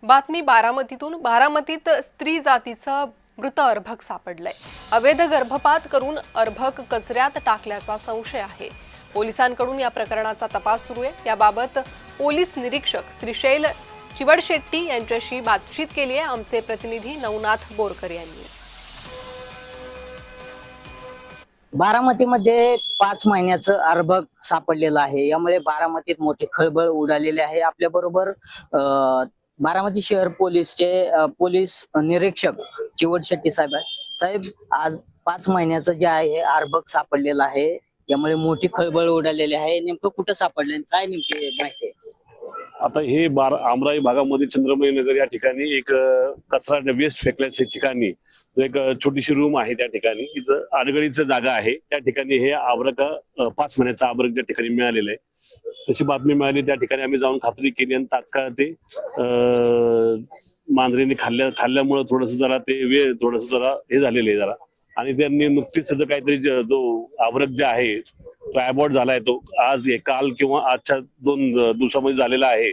बातमी बारामतीतून। बारामतीत स्त्री जातीचं मृत अर्भक सापडलंय। अवैध गर्भपात करून अर्भक कचऱ्यात टाकल्याचा संशय आहे। पोलिसांकडून या प्रकरणाचा तपास सुरू आहे। याबाबत पोलीस निरीक्षक श्रीशैल चिवडशेट्टी यांच्याशी बातचीत केली आहे आमचे प्रतिनिधी नवनाथ बोरकर यांनी। बारामतीमध्ये 5 महिन्याचं अर्भक सापडलेलं आहे। यामुळे बारामतीत मोठी खळबळ उडालेली आहे। आपल्या बरोबर बारामती शहर पोलीसचे पोलीस निरीक्षक चिवडशेट्टी साहेब साहेब आज 5 महिन्याचं जे आहे अर्भक सापडलेलं आहे। यामुळे मोठी खळबळ उडालेली आहे। नेमकं कुठं सापडलं, काय नेमकी माहिती आहे? आता हे आमराई भागामध्ये चंद्रमणी नगर या ठिकाणी एक कचरा वेस्ट फेकल्याच्या ठिकाणी एक छोटीशी रूम आहे। त्या ठिकाणी इथं आडगळीचं जागा आहे। त्या ठिकाणी हे आब्रक 5 महिन्याचा आब्रक त्या ठिकाणी मिळालेलं आहे। तशी बातमी मिळाली, त्या ठिकाणी आम्ही जाऊन खात्री केली आणि तात्काळ ते मांजरीने खाल्ल्यामुळे थोडस जरा हे झालेलं आहे जरा, आणि त्यांनी नुकतीच त्याचं काहीतरी जो आब्रक जे आहे तो अबॉर्ट झालाय। तो आज काल किंवा आजच्या 2 दिवसामध्ये झालेला आहे।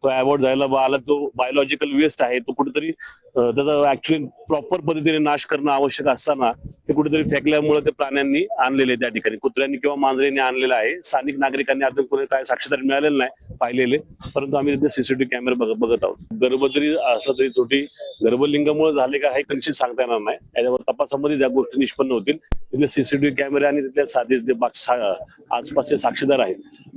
तो अबॉर्ट झालेला बाळाला तो बायोलॉजिकल वेस्ट आहे। तो कुठेतरी त्याचा ऍक्च्युअली प्रॉपर पद्धतीने नाश करणं आवश्यक असताना ते कुठेतरी फेकल्यामुळे ते प्राण्यांनी आणलेले त्या ठिकाणी कुत्र्यांनी किंवा मांजरीने आणलेलं आहे। स्थानिक नागरिकांनी अजून कोणी काय साक्षीदार मिळालेलं नाही पाहिलेले, परंतु आम्ही तिथे सीसीटीव्ही कॅमेरे बघत आहोत। गर्भतरी असं तरी छोटी गर्भलिंगामुळे झाले का हे कनिश्चित सांगता येणार नाही। याच्यावर तपासामध्ये ज्या गोष्टी निष्पन्न होतील तिथले सीसीटीव्ही कॅमेरे आणि तिथल्या आसपासचे साक्षीदार आहेत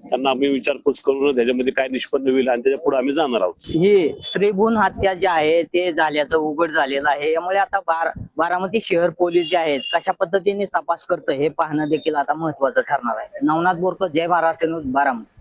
त्यांना आम्ही विचारपूस करून त्याच्यामध्ये काय निष्पन्न होईल आणि त्याच्या पुढे आम्ही जाणार आहोत। ही स्त्रीभ्रूण हत्या जे आहे ते झाल्याचं उघड झालेलं आहे। यामुळे आता बारामती शहर पोलीस जे आहेत कशा पद्धतीने तपास करतं हे पाहणं देखील आता महत्वाचं ठरणार आहे। नवनाथ बोरकर, जय महाराष्ट्र न्यूज, बारामती।